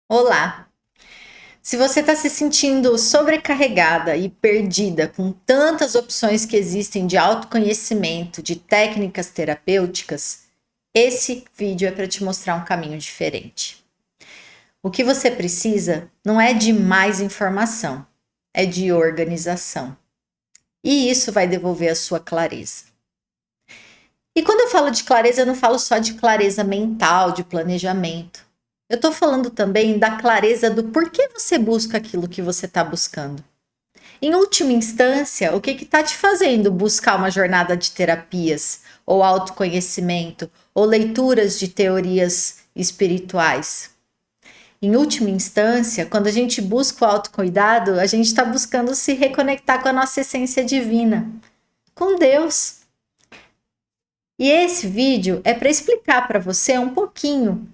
Olá! Se você está se sentindo sobrecarregada e perdida com tantas opções que existem de autoconhecimento, de técnicas terapêuticas, esse vídeo é para te mostrar um caminho diferente. O que você precisa não é de mais informação, é de organização. E isso vai devolver a sua clareza. E quando eu falo de clareza, eu não falo só de clareza mental, de planejamento. Eu estou falando também da clareza do porquê você busca aquilo que você está buscando. Em última instância, o que está te fazendo buscar uma jornada de terapias, ou autoconhecimento, ou leituras de teorias espirituais? Em última instância, quando a gente busca o autocuidado, a gente está buscando se reconectar com a nossa essência divina, com Deus. E esse vídeo é para explicar para você um pouquinho.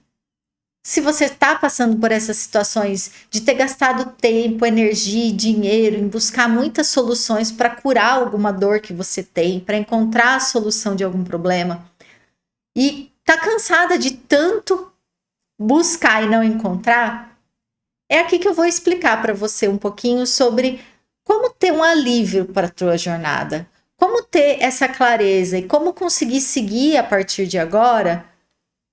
Se você está passando por essas situações de ter gastado tempo, energia e dinheiro em buscar muitas soluções para curar alguma dor que você tem, para encontrar a solução de algum problema, e está cansada de tanto buscar e não encontrar, é aqui que eu vou explicar para você um pouquinho sobre como ter um alívio para a tua jornada, como ter essa clareza e como conseguir seguir a partir de agora,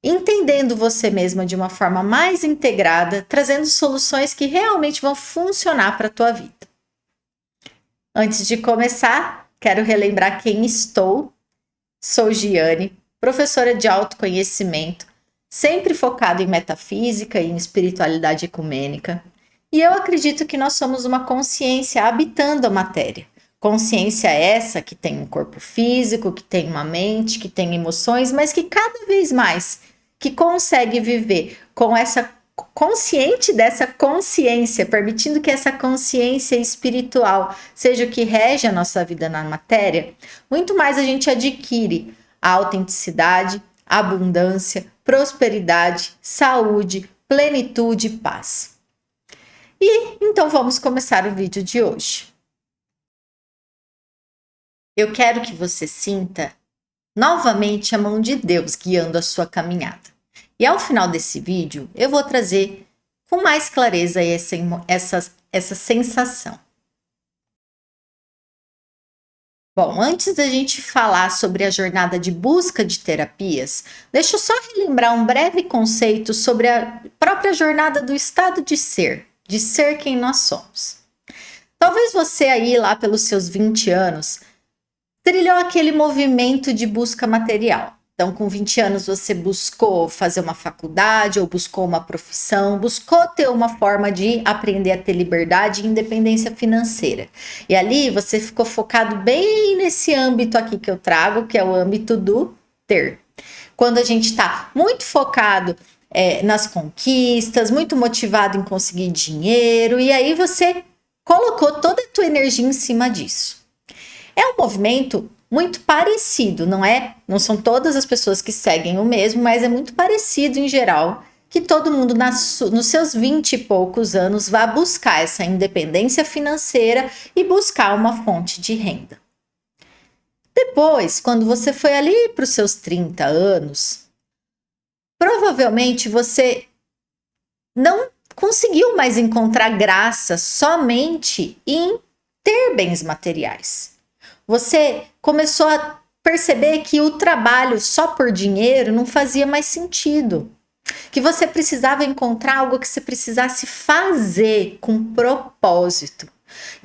entendendo você mesma de uma forma mais integrada, trazendo soluções que realmente vão funcionar para a tua vida. Antes de começar, quero relembrar quem estou. Sou Giane, professora de autoconhecimento, sempre focada em metafísica e em espiritualidade ecumênica. E eu acredito que nós somos uma consciência habitando a matéria. Consciência essa que tem um corpo físico, que tem uma mente, que tem emoções, mas que cada vez mais que consegue viver com essa consciente dessa consciência, permitindo que essa consciência espiritual seja o que rege a nossa vida na matéria, muito mais a gente adquire a autenticidade, abundância, prosperidade, saúde, plenitude e paz. E então vamos começar o vídeo de hoje. Eu quero que você sinta novamente a mão de Deus guiando a sua caminhada. E ao final desse vídeo, eu vou trazer com mais clareza essa sensação. Bom, antes da gente falar sobre a jornada de busca de terapias, deixa eu só relembrar um breve conceito sobre a própria jornada do estado de ser quem nós somos. Talvez você aí, lá pelos seus 20 anos, trilhou aquele movimento de busca material. Então, com 20 anos, você buscou fazer uma faculdade ou buscou uma profissão, buscou ter uma forma de aprender a ter liberdade e independência financeira. E ali você ficou focado bem nesse âmbito aqui que eu trago, que é o âmbito do ter. Quando a gente está muito focado nas conquistas, muito motivado em conseguir dinheiro, e aí você colocou toda a tua energia em cima disso. É um movimento muito parecido, não é? Não são todas as pessoas que seguem o mesmo, mas é muito parecido em geral, que todo mundo nos seus 20 e poucos anos vá buscar essa independência financeira e buscar uma fonte de renda. Depois, quando você foi ali para os seus 30 anos, provavelmente você não conseguiu mais encontrar graça somente em ter bens materiais. Você começou a perceber que o trabalho só por dinheiro não fazia mais sentido. Que você precisava encontrar algo que você precisasse fazer com propósito.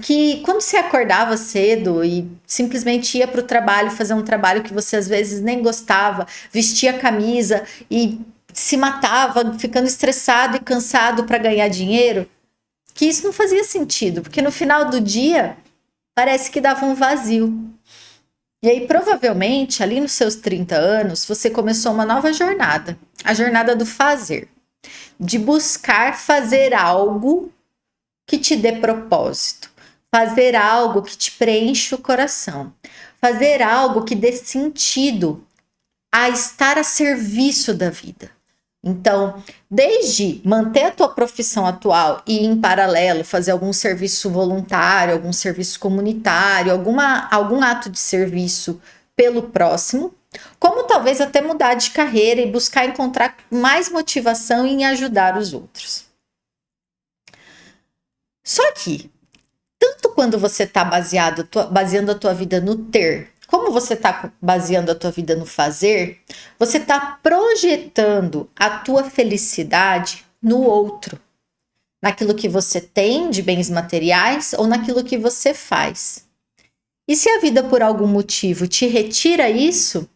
Que quando você acordava cedo e simplesmente ia para o trabalho, fazer um trabalho que você às vezes nem gostava, vestia a camisa e se matava, ficando estressado e cansado para ganhar dinheiro, que isso não fazia sentido, porque no final do dia parece que dava um vazio. E aí, provavelmente, ali nos seus 30 anos, você começou uma nova jornada. A jornada do fazer. De buscar fazer algo que te dê propósito. Fazer algo que te preencha o coração. Fazer algo que dê sentido a estar a serviço da vida. Então, desde manter a tua profissão atual e, em paralelo, fazer algum serviço voluntário, algum serviço comunitário, algum ato de serviço pelo próximo, como talvez até mudar de carreira e buscar encontrar mais motivação em ajudar os outros. Só que, tanto quando você está baseando a tua vida no ter, como você está baseando a tua vida no fazer, você está projetando a tua felicidade no outro, naquilo que você tem de bens materiais ou naquilo que você faz. E se a vida por algum motivo te retira isso,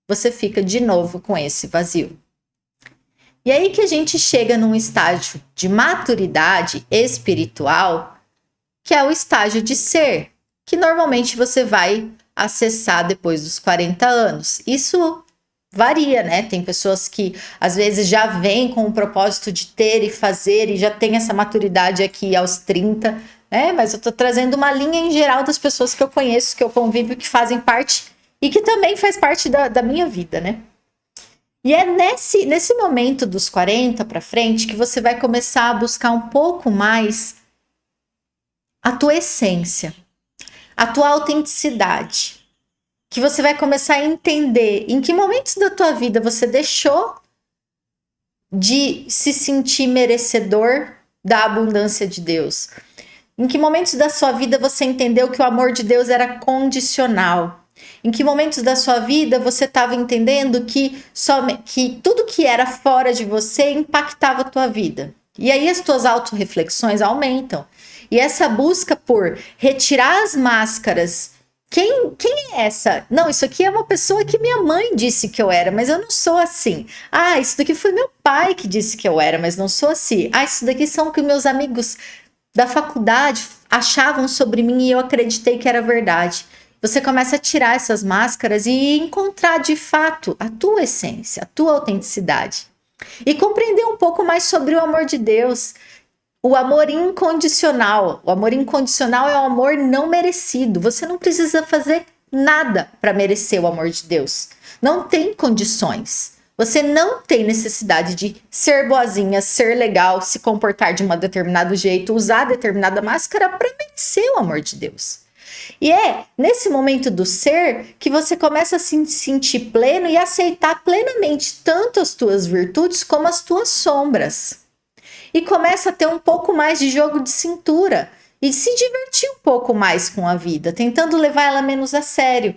você fica de novo com esse vazio. E aí que a gente chega num estágio de maturidade espiritual, que é o estágio de ser, que normalmente você vai acessar depois dos 40 anos. Isso varia, né? Tem pessoas que às vezes já vêm com o propósito de ter e fazer e já tem essa maturidade aqui aos 30, né? Mas eu tô trazendo uma linha em geral das pessoas que eu conheço, que eu convivo, que fazem parte e que também faz parte da minha vida, né? E é nesse momento dos 40 para frente que você vai começar a buscar um pouco mais a tua essência, a tua autenticidade, que você vai começar a entender em que momentos da tua vida você deixou de se sentir merecedor da abundância de Deus. Em que momentos da sua vida você entendeu que o amor de Deus era condicional. Em que momentos da sua vida você estava entendendo que tudo que era fora de você impactava a tua vida. E aí as tuas autorreflexões aumentam. E essa busca por retirar as máscaras. Quem é essa? Não, isso aqui é uma pessoa que minha mãe disse que eu era, mas eu não sou assim. Ah, isso daqui foi meu pai que disse que eu era, mas não sou assim. Ah, isso daqui são o que meus amigos da faculdade achavam sobre mim e eu acreditei que era verdade. Você começa a tirar essas máscaras e encontrar de fato a tua essência, a tua autenticidade. E compreender um pouco mais sobre o amor de Deus. O amor incondicional. O amor incondicional é o amor não merecido. Você não precisa fazer nada para merecer o amor de Deus. Não tem condições. Você não tem necessidade de ser boazinha, ser legal, se comportar de um determinado jeito, usar determinada máscara para merecer o amor de Deus. E é nesse momento do ser que você começa a se sentir pleno e aceitar plenamente tanto as tuas virtudes como as tuas sombras. E começa a ter um pouco mais de jogo de cintura e se divertir um pouco mais com a vida, tentando levar ela menos a sério.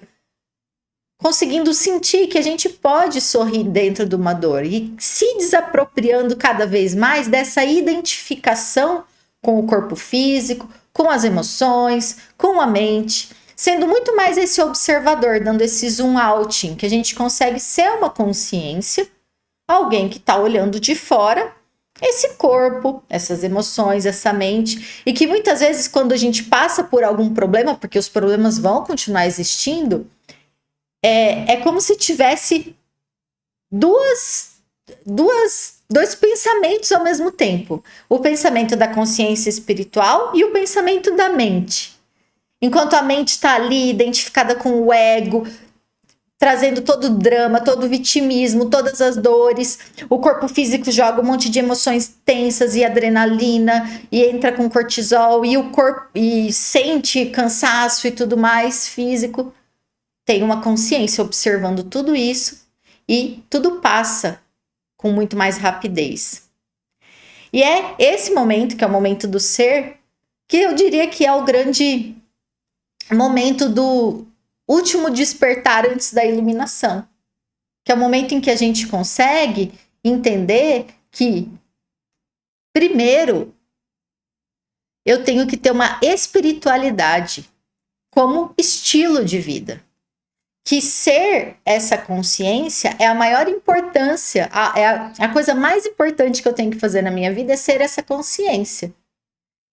Conseguindo sentir que a gente pode sorrir dentro de uma dor e se desapropriando cada vez mais dessa identificação com o corpo físico, com as emoções, com a mente, sendo muito mais esse observador, dando esse zoom out, em que a gente consegue ser uma consciência, alguém que está olhando de fora, esse corpo, essas emoções, essa mente, e que muitas vezes quando a gente passa por algum problema, porque os problemas vão continuar existindo, é como se tivesse dois pensamentos ao mesmo tempo. O pensamento da consciência espiritual e o pensamento da mente. Enquanto a mente está ali identificada com o ego, trazendo todo o drama, todo o vitimismo, todas as dores, o corpo físico joga um monte de emoções tensas e adrenalina e entra com cortisol e o corpo e sente cansaço e tudo mais físico. Tem uma consciência observando tudo isso e tudo passa com muito mais rapidez. E é esse momento, que é o momento do ser, que eu diria que é o grande momento do último despertar antes da iluminação. Que é o momento em que a gente consegue entender que, primeiro, eu tenho que ter uma espiritualidade como estilo de vida. Que ser essa consciência é a maior importância, a coisa mais importante que eu tenho que fazer na minha vida é ser essa consciência.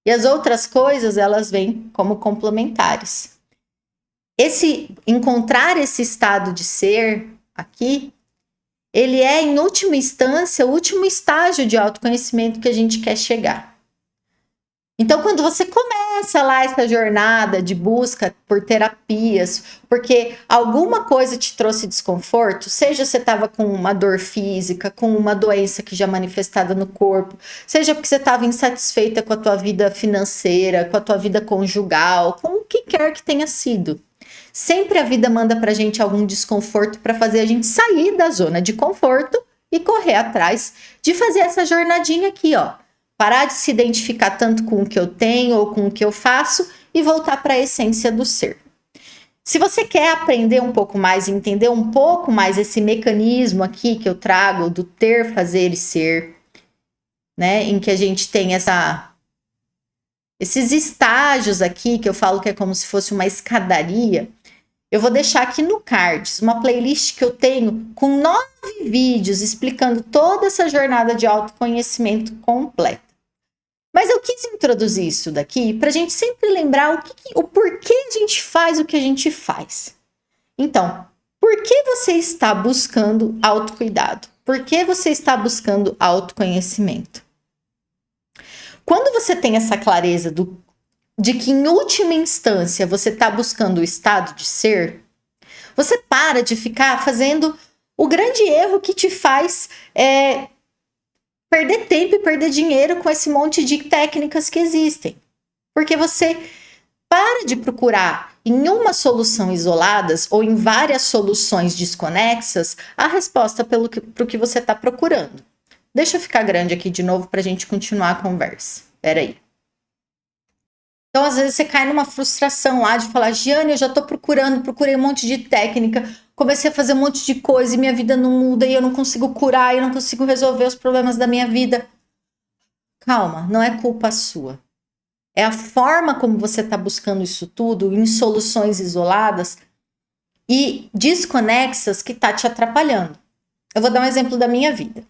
E as outras coisas, elas vêm como complementares. Encontrar esse estado de ser aqui, ele é, em última instância, o último estágio de autoconhecimento que a gente quer chegar. Então, quando você começa lá essa jornada de busca por terapias, porque alguma coisa te trouxe desconforto, seja você estava com uma dor física, com uma doença que já manifestada no corpo, seja porque você estava insatisfeita com a tua vida financeira, com a tua vida conjugal, com o que quer que tenha sido. Sempre a vida manda pra gente algum desconforto para fazer a gente sair da zona de conforto e correr atrás de fazer essa jornadinha aqui, ó. Parar de se identificar tanto com o que eu tenho ou com o que eu faço e voltar para a essência do ser. Se você quer aprender um pouco mais, entender um pouco mais esse mecanismo aqui que eu trago do ter, fazer e ser, né, em que a gente tem esses estágios aqui, que eu falo que é como se fosse uma escadaria, eu vou deixar aqui no cards uma playlist que eu tenho com 9 vídeos explicando toda essa jornada de autoconhecimento completa. Mas eu quis introduzir isso daqui para a gente sempre lembrar o porquê a gente faz o que a gente faz. Então, por que você está buscando autocuidado? Por que você está buscando autoconhecimento? Quando você tem essa clareza de que, em última instância, você está buscando o estado de ser, você para de ficar fazendo o grande erro que te faz perder tempo e perder dinheiro com esse monte de técnicas que existem. Porque você para de procurar em uma solução isoladas ou em várias soluções desconexas a resposta para o que você está procurando. Deixa eu ficar grande aqui de novo para a gente continuar a conversa. Espera aí. Então, às vezes, você cai numa frustração lá de falar, Giane, eu já estou procurei um monte de técnica, comecei a fazer um monte de coisa e minha vida não muda e eu não consigo curar, eu não consigo resolver os problemas da minha vida. Calma, não é culpa sua. É a forma como você está buscando isso tudo em soluções isoladas e desconexas que está te atrapalhando. Eu vou dar um exemplo da minha vida.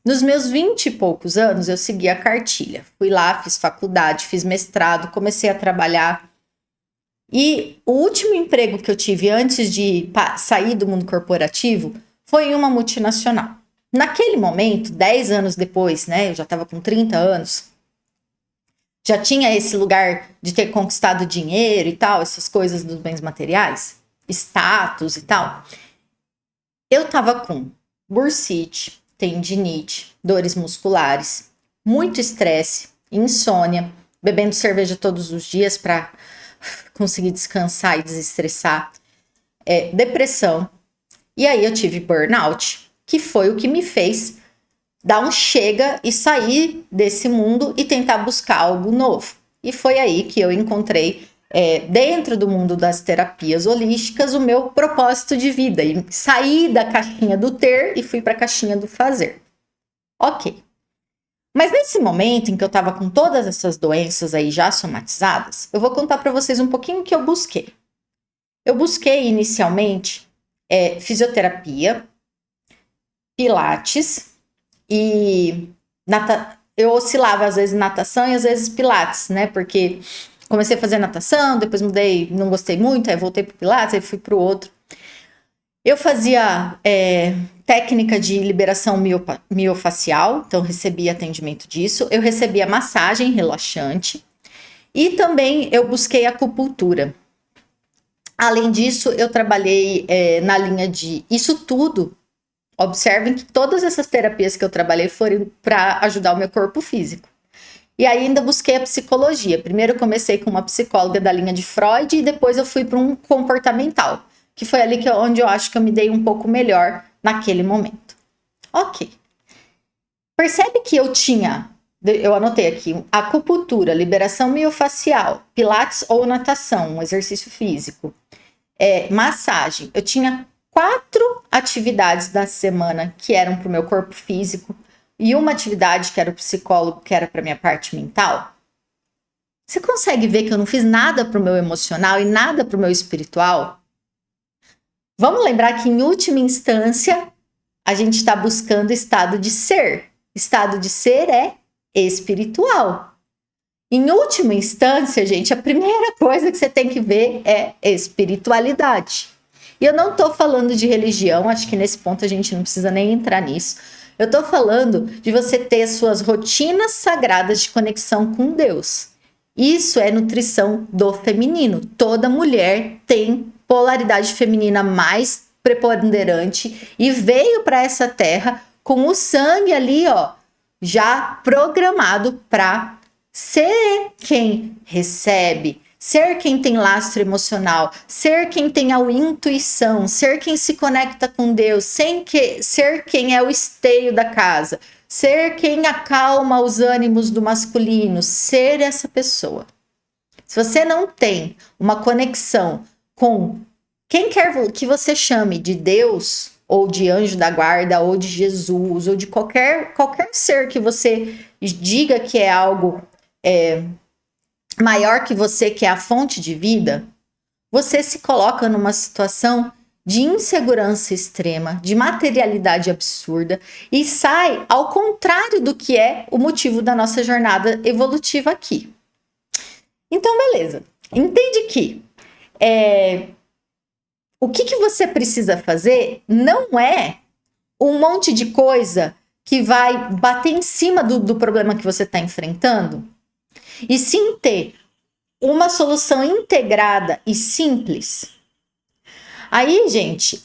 Nos meus 20 e poucos anos, eu segui a cartilha. Fui lá, fiz faculdade, fiz mestrado, comecei a trabalhar. E o último emprego que eu tive antes de sair do mundo corporativo foi em uma multinacional. Naquele momento, 10 anos depois, né, eu já estava com 30 anos, já tinha esse lugar de ter conquistado dinheiro e tal, essas coisas dos bens materiais, status e tal. Eu estava com bursite, tendinite, dores musculares, muito estresse, insônia, bebendo cerveja todos os dias para conseguir descansar e desestressar, depressão. E aí eu tive burnout, que foi o que me fez dar um chega e sair desse mundo e tentar buscar algo novo. E foi aí que eu encontrei, dentro do mundo das terapias holísticas, o meu propósito de vida. E saí da caixinha do ter e fui para a caixinha do fazer. Ok. Mas nesse momento em que eu estava com todas essas doenças aí já somatizadas, eu vou contar para vocês um pouquinho o que eu busquei. Eu busquei inicialmente fisioterapia, pilates e eu oscilava às vezes natação e às vezes pilates, né? Porque comecei a fazer natação, depois mudei, não gostei muito, aí voltei pro pilates, aí fui pro outro. Eu fazia técnica de liberação miofacial, então recebia atendimento disso. Eu recebia massagem relaxante e também eu busquei acupuntura. Além disso, eu trabalhei na linha de isso tudo. Observem que todas essas terapias que eu trabalhei foram para ajudar o meu corpo físico. E aí ainda busquei a psicologia. Primeiro eu comecei com uma psicóloga da linha de Freud e depois eu fui para um comportamental, que foi ali onde eu acho que eu me dei um pouco melhor naquele momento. Ok. Percebe que eu anotei aqui, acupuntura, liberação miofacial, pilates ou natação, um exercício físico, massagem. Eu tinha 4 atividades da semana que eram para o meu corpo físico e uma atividade que era o psicólogo, que era para minha parte mental. Você consegue ver que eu não fiz nada para o meu emocional e nada para o meu espiritual? Vamos lembrar que, em última instância, a gente está buscando estado de ser. Estado de ser é espiritual. Em última instância, gente, a primeira coisa que você tem que ver é espiritualidade. E eu não estou falando de religião, acho que nesse ponto a gente não precisa nem entrar nisso. Eu estou falando de você ter suas rotinas sagradas de conexão com Deus. Isso é nutrição do feminino. Toda mulher tem polaridade feminina mais preponderante e veio para essa terra com o sangue ali, ó, já programado para ser quem recebe, ser quem tem lastro emocional, ser quem tem a intuição, ser quem se conecta com Deus, ser quem é o esteio da casa, ser quem acalma os ânimos do masculino, ser essa pessoa. Se você não tem uma conexão com quem quer que você chame de Deus, ou de anjo da guarda, ou de Jesus, ou de qualquer ser que você diga que é algo maior que você, que é a fonte de vida, você se coloca numa situação de insegurança extrema, de materialidade absurda e sai ao contrário do que é o motivo da nossa jornada evolutiva aqui. Então, beleza. Entende que o que você precisa fazer não é um monte de coisa que vai bater em cima do problema que você está enfrentando, e sim ter uma solução integrada e simples. Aí, gente,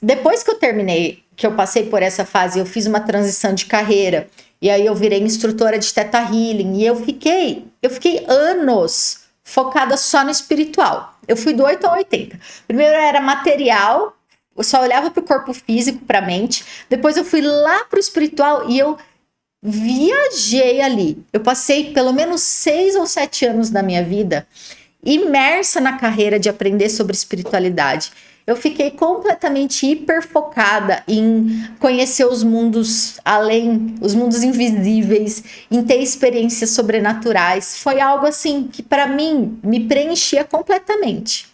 depois que eu terminei, que eu passei por essa fase, eu fiz uma transição de carreira, e aí eu virei instrutora de Theta Healing, e eu fiquei anos focada só no espiritual. Eu fui do 8 ao 80. Primeiro era material, eu só olhava para o corpo físico, para a mente, depois eu fui lá para o espiritual e eu viajei ali. Eu passei pelo menos 6 ou 7 anos da minha vida imersa na carreira de aprender sobre espiritualidade. Eu fiquei completamente hiper focada em conhecer os mundos além, os mundos invisíveis, em ter experiências sobrenaturais. Foi algo assim que para mim me preenchia completamente.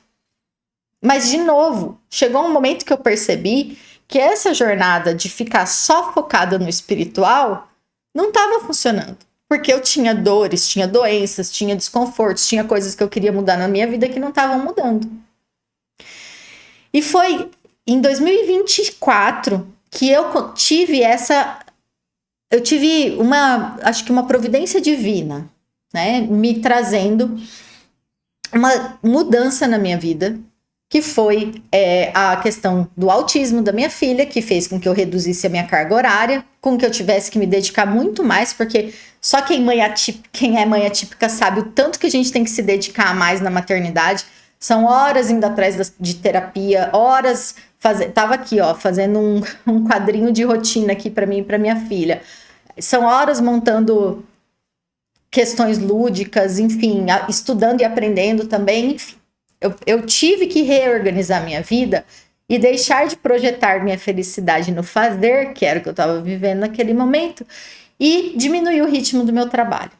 Mas de novo, chegou um momento que eu percebi que essa jornada de ficar só focada no espiritual não estava funcionando. Porque eu tinha dores, tinha doenças, tinha desconfortos, tinha coisas que eu queria mudar na minha vida que não estavam mudando. E foi em 2024 que eu tive acho que uma providência divina, né? Me trazendo uma mudança na minha vida, que foi a questão do autismo da minha filha, que fez com que eu reduzisse a minha carga horária, com que eu tivesse que me dedicar muito mais, porque só quem é mãe atípica sabe o tanto que a gente tem que se dedicar mais na maternidade. São horas indo atrás de terapia, horas tava aqui, ó, fazendo um quadrinho de rotina aqui para mim e para minha filha. São horas montando questões lúdicas, enfim, estudando e aprendendo também, enfim. Eu tive que reorganizar minha vida e deixar de projetar minha felicidade no fazer, que era o que eu estava vivendo naquele momento, e diminuir o ritmo do meu trabalho.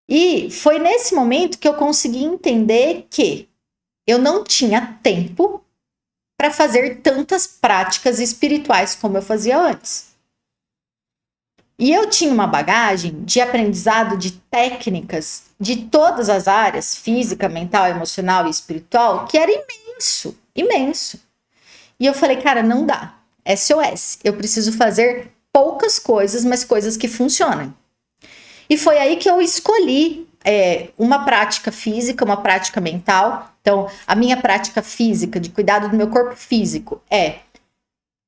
E foi nesse momento que eu consegui entender que eu não tinha tempo para fazer tantas práticas espirituais como eu fazia antes. E eu tinha uma bagagem de aprendizado de técnicas de todas as áreas, física, mental, emocional e espiritual, que era imenso, imenso. E eu falei, cara, não dá. SOS. Eu preciso fazer poucas coisas, mas coisas que funcionem. E foi aí que eu escolhi uma prática física, uma prática mental. Então, a minha prática física, de cuidado do meu corpo físico, é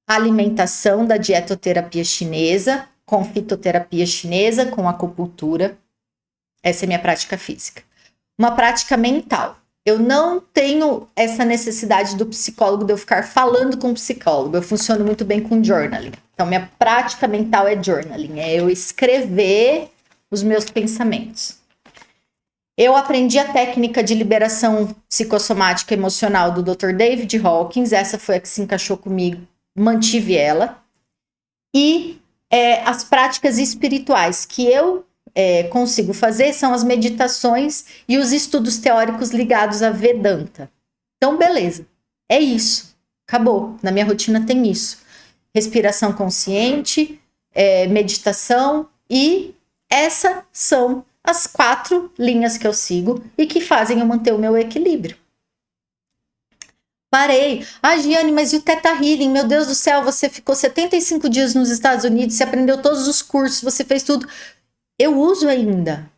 alimentação da dietoterapia chinesa, com fitoterapia chinesa, com acupuntura. Essa é a minha prática física. Uma prática mental. Eu não tenho essa necessidade do psicólogo, de eu ficar falando com o psicólogo. Eu funciono muito bem com journaling. Então, minha prática mental é journaling. É eu escrever os meus pensamentos. Eu aprendi a técnica de liberação psicossomática emocional do Dr. David Hawkins. Essa foi a que se encaixou comigo. Mantive ela. E as práticas espirituais que eu consigo fazer são as meditações e os estudos teóricos ligados a Vedanta. Então, beleza. É isso. Acabou. Na minha rotina tem isso. Respiração consciente, meditação, e essas são as 4 linhas que eu sigo e que fazem eu manter o meu equilíbrio. Parei. Ah, Giane, mas e o Theta Healing? Meu Deus do céu, você ficou 75 dias nos Estados Unidos, você aprendeu todos os cursos, você fez tudo. Eu uso ainda.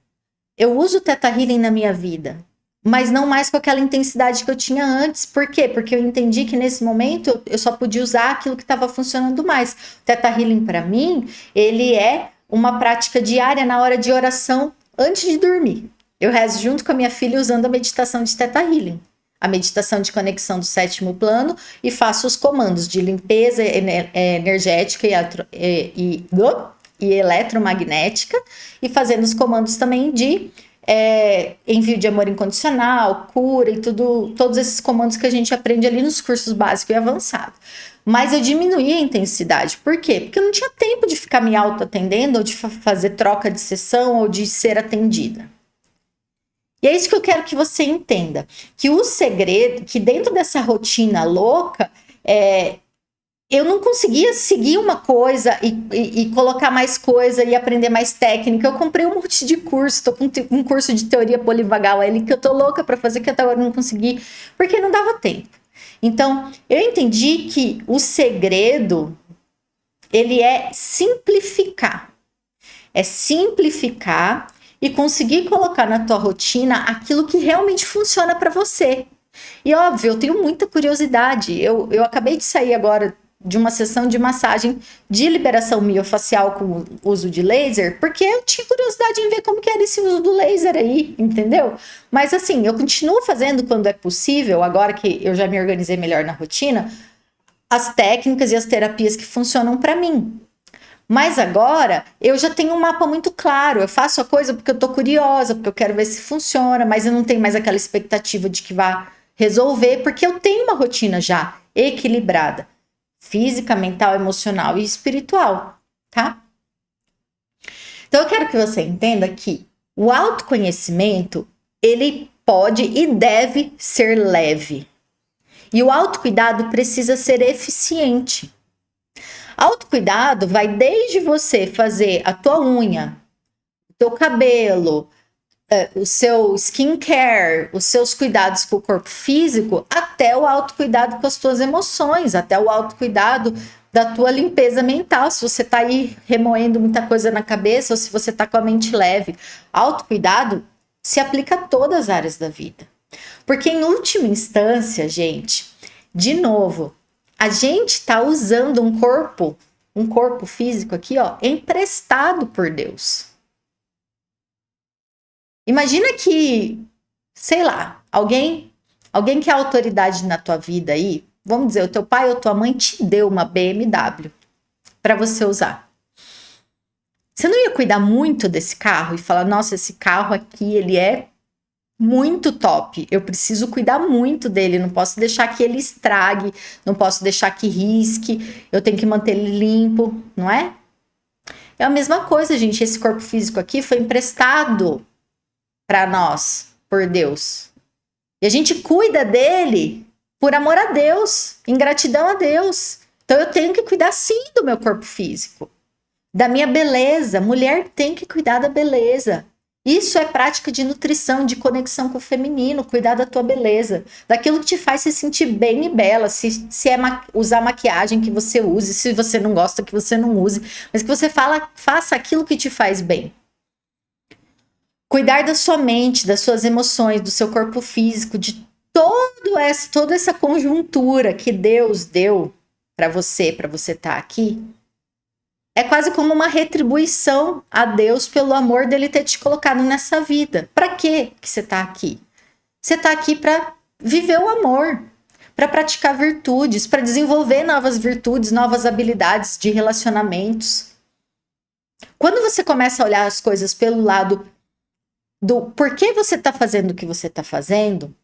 Eu uso o Theta Healing na minha vida, mas não mais com aquela intensidade que eu tinha antes. Por quê? Porque eu entendi que nesse momento eu só podia usar aquilo que estava funcionando mais. O Theta Healing, para mim, ele é uma prática diária na hora de oração antes de dormir. Eu rezo junto com a minha filha usando a meditação de Theta Healing. a meditação de conexão do sétimo plano e faço os comandos de limpeza energética e eletromagnética, e fazendo os comandos também de envio de amor incondicional, cura e todos esses comandos que a gente aprende ali nos cursos básicos e avançados. Mas eu diminuí a intensidade. Por quê? Porque eu não tinha tempo de ficar me auto-atendendo, ou de fazer troca de sessão, ou de ser atendida. E é isso que eu quero que você entenda. Que o segredo, que dentro dessa rotina louca, eu não conseguia seguir uma coisa e colocar mais coisa e aprender mais técnica. Eu comprei um monte de curso, tô com um curso de teoria polivagal ali que eu tô louca para fazer, que até agora eu não consegui, porque não dava tempo. Então, eu entendi que o segredo, ele é simplificar. É simplificar e conseguir colocar na tua rotina aquilo que realmente funciona para você. E óbvio, eu tenho muita curiosidade. Eu acabei de sair agora de uma sessão de massagem de liberação miofacial com o uso de laser, porque eu tinha curiosidade em ver como que era esse uso do laser aí, entendeu? Mas assim, eu continuo fazendo quando é possível, agora que eu já me organizei melhor na rotina, as técnicas e as terapias que funcionam para mim. Mas agora eu já tenho um mapa muito claro. Eu faço a coisa porque eu tô curiosa, porque eu quero ver se funciona, mas eu não tenho mais aquela expectativa de que vá resolver, porque eu tenho uma rotina já equilibrada, física, mental, emocional e espiritual, tá? Então eu quero que você entenda que o autoconhecimento, ele pode e deve ser leve. E o autocuidado precisa ser eficiente. Autocuidado vai desde você fazer a tua unha, o teu cabelo, o seu skincare, os seus cuidados com o corpo físico, até o autocuidado com as tuas emoções, até o autocuidado da tua limpeza mental, se você tá aí remoendo muita coisa na cabeça ou se você tá com a mente leve. Autocuidado se aplica a todas as áreas da vida. Porque em última instância, gente, de novo, a gente tá usando um corpo físico aqui, ó, emprestado por Deus. Imagina que, sei lá, alguém que é autoridade na tua vida aí, vamos dizer, o teu pai ou tua mãe te deu uma BMW para você usar. Você não ia cuidar muito desse carro e falar, nossa, esse carro aqui, ele é muito top, eu preciso cuidar muito dele, não posso deixar que ele estrague, não posso deixar que risque, eu tenho que manter ele limpo, não é? É a mesma coisa, gente, esse corpo físico aqui foi emprestado para nós, por Deus. E a gente cuida dele por amor a Deus, em gratidão a Deus. Então eu tenho que cuidar sim do meu corpo físico, da minha beleza. Mulher tem que cuidar da beleza. Isso é prática de nutrição, de conexão com o feminino, cuidar da tua beleza, daquilo que te faz se sentir bem e bela, se é usar maquiagem que você use, se você não gosta que você não use, mas que você faça aquilo que te faz bem. Cuidar da sua mente, das suas emoções, do seu corpo físico, de toda essa conjuntura que Deus deu para você estar aqui. É quase como uma retribuição a Deus pelo amor dele ter te colocado nessa vida. Para que você está aqui? Você está aqui para viver o amor, para praticar virtudes, para desenvolver novas virtudes, novas habilidades de relacionamentos. Quando você começa a olhar as coisas pelo lado do porquê você está fazendo o que você está fazendo,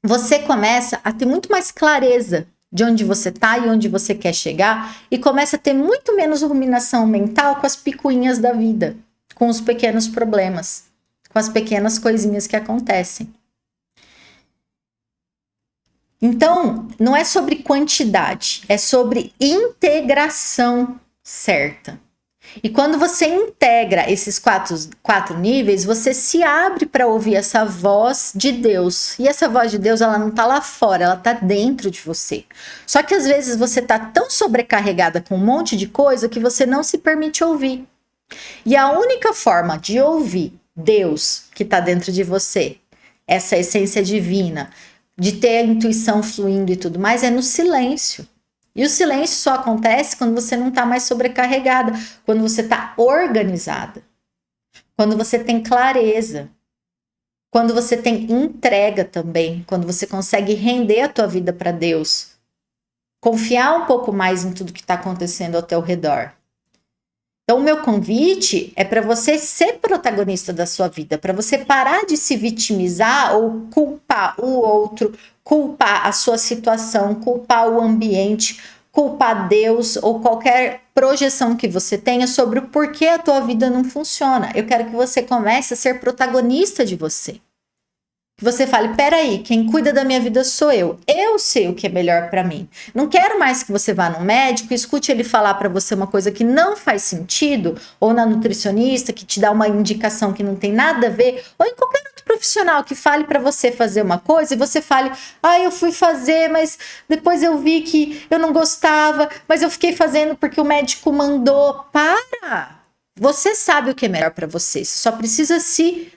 você começa a ter muito mais clareza de onde você está e onde você quer chegar, e começa a ter muito menos ruminação mental com as picuinhas da vida, com os pequenos problemas, com as pequenas coisinhas que acontecem. Então, não é sobre quantidade, é sobre integração certa. E quando você integra esses quatro níveis, você se abre para ouvir essa voz de Deus. E essa voz de Deus, ela não está lá fora, ela está dentro de você. Só que às vezes você está tão sobrecarregada com um monte de coisa que você não se permite ouvir. E a única forma de ouvir Deus que está dentro de você, essa essência divina, de ter a intuição fluindo e tudo mais, é no silêncio. E o silêncio só acontece quando você não está mais sobrecarregada, quando você está organizada, quando você tem clareza, quando você tem entrega também, quando você consegue render a tua vida para Deus, confiar um pouco mais em tudo que está acontecendo ao teu redor. Então, o meu convite é para você ser protagonista da sua vida, para você parar de se vitimizar ou culpar o outro, culpar a sua situação, culpar o ambiente, culpar Deus ou qualquer projeção que você tenha sobre o porquê a tua vida não funciona. Eu quero que você comece a ser protagonista de você. Que você fale, peraí, quem cuida da minha vida sou eu. Eu sei o que é melhor para mim. Não quero mais que você vá no médico e escute ele falar para você uma coisa que não faz sentido, ou na nutricionista que te dá uma indicação que não tem nada a ver, ou em qualquer outro profissional que fale para você fazer uma coisa e você fale, eu fui fazer, mas depois eu vi que eu não gostava, mas eu fiquei fazendo porque o médico mandou. Para! Você sabe o que é melhor para você. Você só precisa se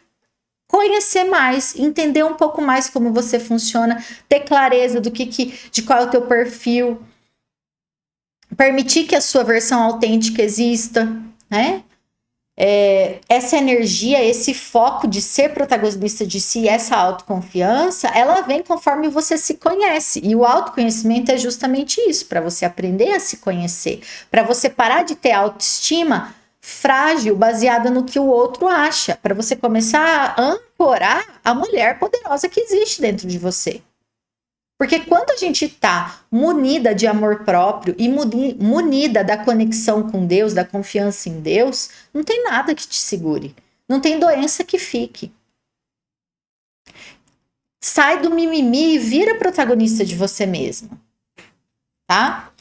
conhecer mais, entender um pouco mais como você funciona, ter clareza de qual é o teu perfil, permitir que a sua versão autêntica exista, né? Essa energia, esse foco de ser protagonista de si, essa autoconfiança, ela vem conforme você se conhece. E o autoconhecimento é justamente isso, para você aprender a se conhecer, para você parar de ter autoestima frágil, baseada no que o outro acha, para você começar a ancorar a mulher poderosa que existe dentro de você. Porque quando a gente está munida de amor próprio e munida da conexão com Deus, da confiança em Deus, não tem nada que te segure. Não tem doença que fique. Sai do mimimi e vira protagonista de você mesmo. Tá?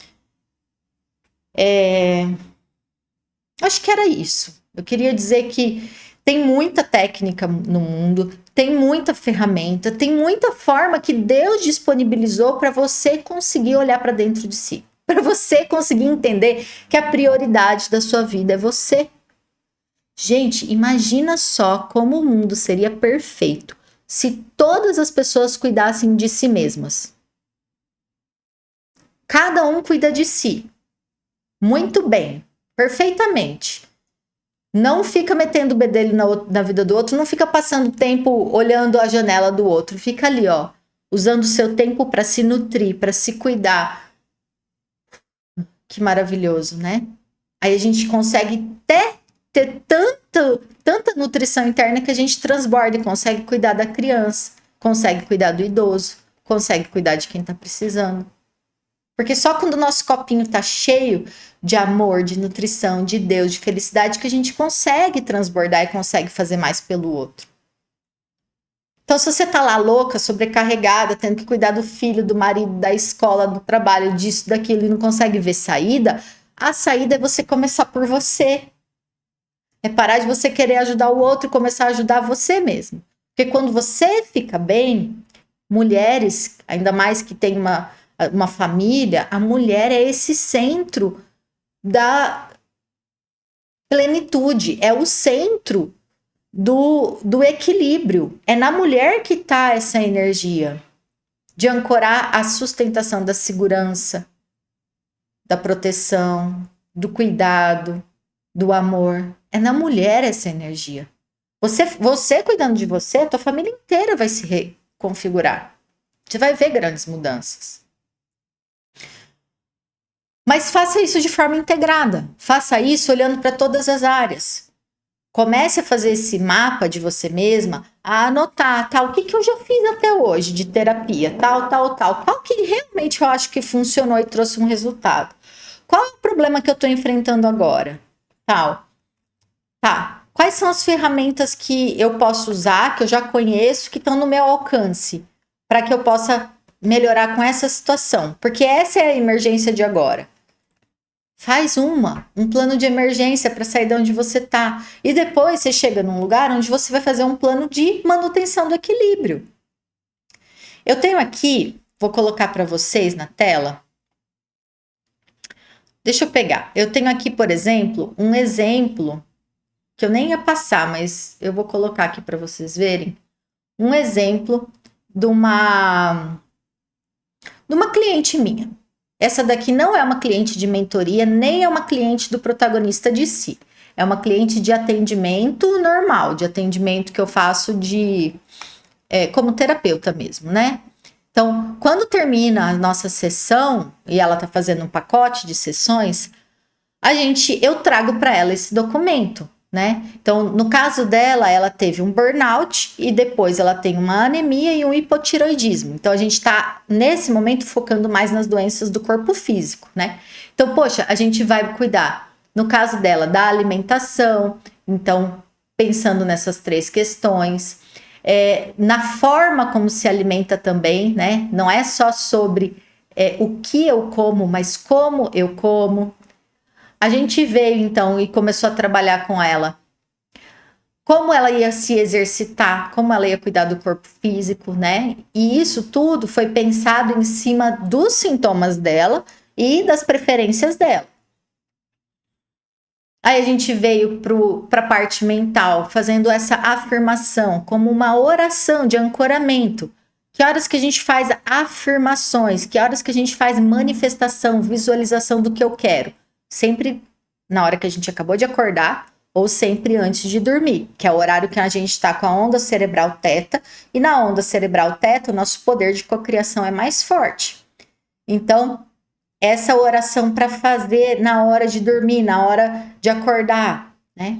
Acho que era isso. Eu queria dizer que tem muita técnica no mundo, tem muita ferramenta, tem muita forma que Deus disponibilizou para você conseguir olhar para dentro de si, para você conseguir entender que a prioridade da sua vida é você. Gente, imagina só como o mundo seria perfeito se todas as pessoas cuidassem de si mesmas. Cada um cuida de si. Muito bem. Perfeitamente. Não fica metendo o bedelho na vida do outro, não fica passando tempo olhando a janela do outro. Fica ali, ó, usando o seu tempo para se nutrir, para se cuidar. Que maravilhoso, né? Aí a gente consegue até ter tanta nutrição interna que a gente transborda e consegue cuidar da criança, consegue cuidar do idoso, consegue cuidar de quem tá precisando. Porque só quando o nosso copinho tá cheio de amor, de nutrição, de Deus, de felicidade, que a gente consegue transbordar e consegue fazer mais pelo outro. Então, se você tá lá louca, sobrecarregada, tendo que cuidar do filho, do marido, da escola, do trabalho, disso, daquilo, e não consegue ver saída, a saída é você começar por você. É parar de você querer ajudar o outro e começar a ajudar você mesmo. Porque quando você fica bem, mulheres, ainda mais que tem uma família, a mulher é esse centro da plenitude, é o centro do equilíbrio. É na mulher que está essa energia de ancorar a sustentação da segurança, da proteção, do cuidado, do amor. É na mulher essa energia. Você cuidando de você, a tua família inteira vai se reconfigurar. Você vai ver grandes mudanças. Mas faça isso de forma integrada. Faça isso olhando para todas as áreas. Comece a fazer esse mapa de você mesma, a anotar, o que eu já fiz até hoje de terapia, tal. Qual que realmente eu acho que funcionou e trouxe um resultado? Qual é o problema que eu estou enfrentando agora? Quais são as ferramentas que eu posso usar, que eu já conheço, que estão no meu alcance, para que eu possa melhorar com essa situação? Porque essa é a emergência de agora. Faz um plano de emergência para sair de onde você está. E depois você chega num lugar onde você vai fazer um plano de manutenção do equilíbrio. Eu tenho aqui, vou colocar para vocês na tela. Deixa eu pegar. Eu tenho aqui, por exemplo, um exemplo que eu nem ia passar, mas eu vou colocar aqui para vocês verem. Um exemplo de uma cliente minha. Essa daqui não é uma cliente de mentoria, nem é uma cliente do protagonista de si. É uma cliente de atendimento normal, de atendimento que eu faço de como terapeuta mesmo, né? Então, quando termina a nossa sessão e ela tá fazendo um pacote de sessões, eu trago para ela esse documento, né? Então, no caso dela, ela teve um burnout e depois ela tem uma anemia e um hipotiroidismo. Então, a gente está nesse momento focando mais nas doenças do corpo físico, né? Então, poxa, a gente vai cuidar, no caso dela, da alimentação. Então, pensando nessas 3 questões, na forma como se alimenta também, né? Não é só sobre o que eu como, mas como eu como. A gente veio então e começou a trabalhar com ela. Como ela ia se exercitar, como ela ia cuidar do corpo físico, né? E isso tudo foi pensado em cima dos sintomas dela e das preferências dela. Aí a gente veio para a parte mental, fazendo essa afirmação como uma oração de ancoramento. Que horas que a gente faz afirmações? Que horas que a gente faz manifestação, visualização do que eu quero? Sempre na hora que a gente acabou de acordar ou sempre antes de dormir, que é o horário que a gente está com a onda cerebral teta, e na onda cerebral teta o nosso poder de cocriação é mais forte. Então, essa oração para fazer na hora de dormir, na hora de acordar, né?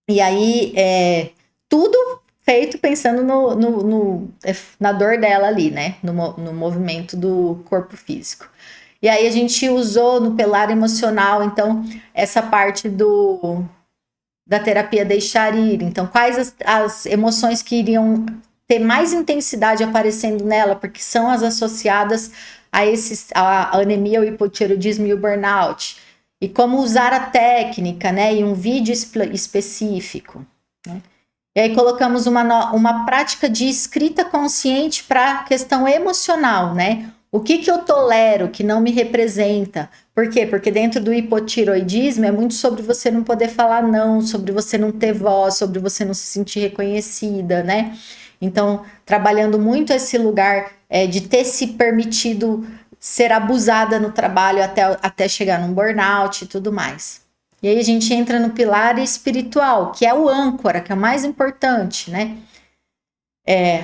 E aí, tudo feito pensando na dor dela ali, né? No movimento do corpo físico. E aí a gente usou no pilar emocional, então, essa parte da terapia deixar ir. Então, quais as emoções que iriam ter mais intensidade aparecendo nela, porque são as associadas a anemia, o hipotireoidismo e o burnout. E como usar a técnica, né? E um vídeo específico. Né? E aí colocamos uma prática de escrita consciente para a questão emocional, né? O que eu tolero que não me representa? Por quê? Porque dentro do hipotiroidismo é muito sobre você não poder falar não, sobre você não ter voz, sobre você não se sentir reconhecida, né? Então, trabalhando muito esse lugar de ter se permitido ser abusada no trabalho até chegar num burnout e tudo mais. E aí a gente entra no pilar espiritual, que é o âncora, que é o mais importante, né?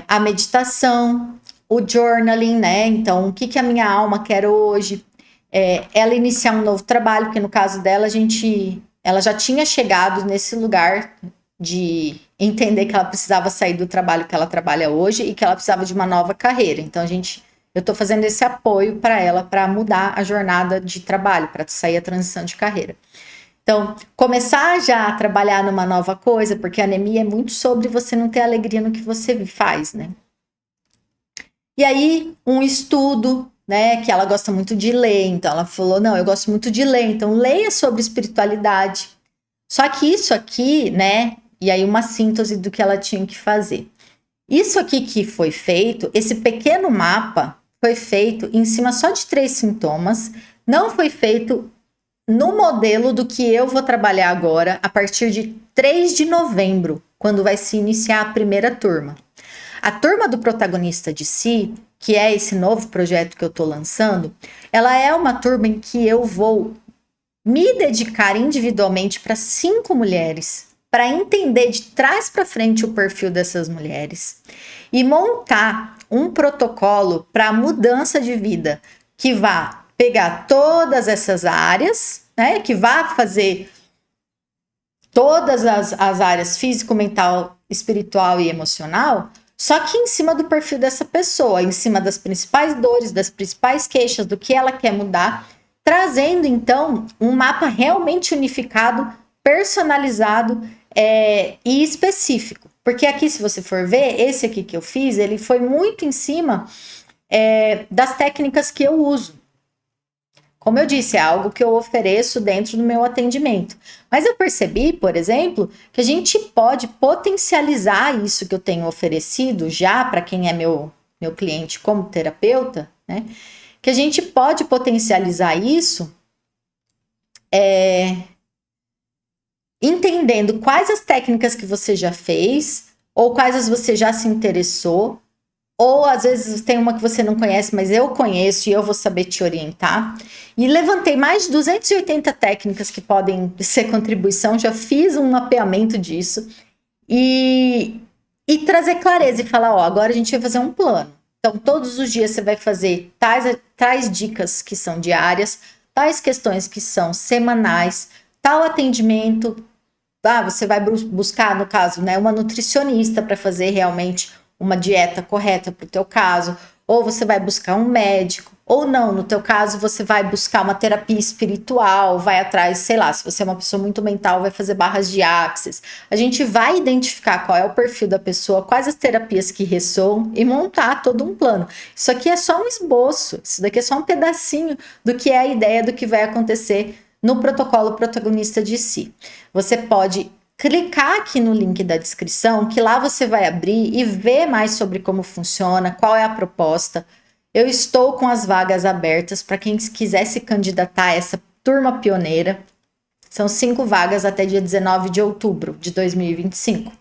A meditação, o journaling, né? Então, o que a minha alma quer hoje? Ela iniciar um novo trabalho, porque no caso dela, ela já tinha chegado nesse lugar de entender que ela precisava sair do trabalho que ela trabalha hoje e que ela precisava de uma nova carreira. Então, eu estou fazendo esse apoio para ela para mudar a jornada de trabalho, para sair a transição de carreira. Então, começar já a trabalhar numa nova coisa, porque a anemia é muito sobre você não ter alegria no que você faz, né? E aí, um estudo, né, que ela gosta muito de ler, então ela falou, não, eu gosto muito de ler, então leia sobre espiritualidade. Só que isso aqui, né, e aí uma síntese do que ela tinha que fazer. Isso aqui que foi feito, esse pequeno mapa, foi feito em cima só de 3 sintomas, não foi feito no modelo do que eu vou trabalhar agora, a partir de 3 de novembro, quando vai se iniciar a primeira turma. A turma do protagonista de si, que é esse novo projeto que eu estou lançando, ela é uma turma em que eu vou me dedicar individualmente para 5 mulheres, para entender de trás para frente o perfil dessas mulheres e montar um protocolo para mudança de vida que vá pegar todas essas áreas, né, que vá fazer todas as áreas físico, mental, espiritual e emocional, só que em cima do perfil dessa pessoa, em cima das principais dores, das principais queixas, do que ela quer mudar, trazendo então um mapa realmente unificado, personalizado e específico. Porque aqui, se você for ver, esse aqui que eu fiz, ele foi muito em cima das técnicas que eu uso. Como eu disse, é algo que eu ofereço dentro do meu atendimento. Mas eu percebi, por exemplo, que a gente pode potencializar isso que eu tenho oferecido já para quem é meu cliente como terapeuta, né? Que a gente pode potencializar isso entendendo quais as técnicas que você já fez ou quais você já se interessou. Ou às vezes tem uma que você não conhece, mas eu conheço e eu vou saber te orientar. E levantei mais de 280 técnicas que podem ser contribuição, já fiz um mapeamento disso. E E trazer clareza e falar, ó, agora a gente vai fazer um plano. Então, todos os dias você vai fazer tais dicas que são diárias, tais questões que são semanais, tal atendimento. Você vai buscar, no caso, né, uma nutricionista para fazer realmente uma dieta correta para o teu caso, ou você vai buscar um médico, ou não, no teu caso você vai buscar uma terapia espiritual, vai atrás, sei lá, se você é uma pessoa muito mental, vai fazer barras de axis. A gente vai identificar qual é o perfil da pessoa, quais as terapias que ressoam e montar todo um plano. Isso aqui é só um esboço, isso daqui é só um pedacinho do que é a ideia do que vai acontecer no protocolo protagonista de si. Você pode clicar aqui no link da descrição, que lá você vai abrir e ver mais sobre como funciona, qual é a proposta. Eu estou com as vagas abertas para quem quiser se candidatar a essa turma pioneira. São 5 vagas até dia 19 de outubro de 2025.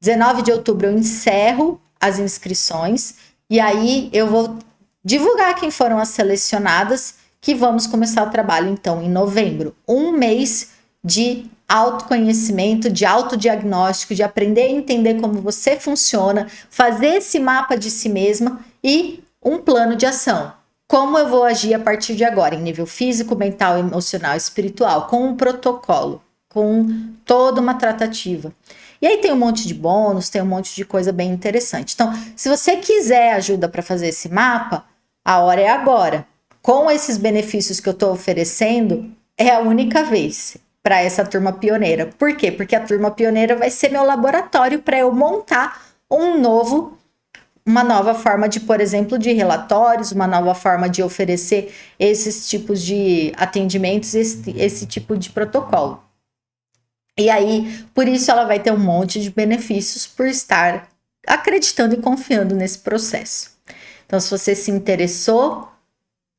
19 de outubro eu encerro as inscrições e aí eu vou divulgar quem foram as selecionadas, que vamos começar o trabalho então em novembro. Um mês de autoconhecimento, de autodiagnóstico, de aprender a entender como você funciona, fazer esse mapa de si mesma e um plano de ação. Como eu vou agir a partir de agora, em nível físico, mental, emocional, espiritual, com um protocolo, com toda uma tratativa. E aí tem um monte de bônus, tem um monte de coisa bem interessante. Então, se você quiser ajuda para fazer esse mapa, a hora é agora. Com esses benefícios que eu estou oferecendo, é a única vez para essa turma pioneira. Por quê? Porque a turma pioneira vai ser meu laboratório para eu montar uma nova forma de, por exemplo, de relatórios, uma nova forma de oferecer esses tipos de atendimentos, esse tipo de protocolo. E aí, por isso ela vai ter um monte de benefícios por estar acreditando e confiando nesse processo. Então, se você se interessou,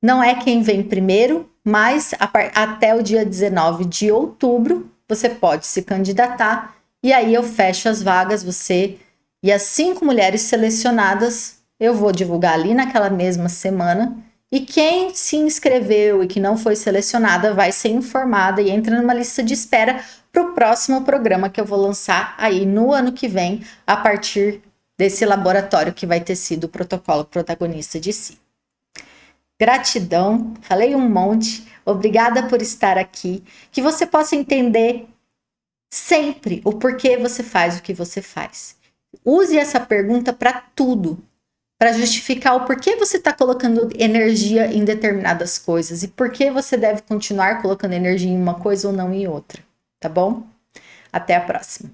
não é quem vem primeiro, mas até o dia 19 de outubro você pode se candidatar e aí eu fecho as vagas, você e as 5 mulheres selecionadas eu vou divulgar ali naquela mesma semana e quem se inscreveu e que não foi selecionada vai ser informada e entra numa lista de espera para o próximo programa que eu vou lançar aí no ano que vem, a partir desse laboratório que vai ter sido o protocolo protagonista de si. Gratidão, falei um monte, obrigada por estar aqui, que você possa entender sempre o porquê você faz o que você faz. Use essa pergunta para tudo, para justificar o porquê você está colocando energia em determinadas coisas e por que você deve continuar colocando energia em uma coisa ou não em outra, tá bom? Até a próxima.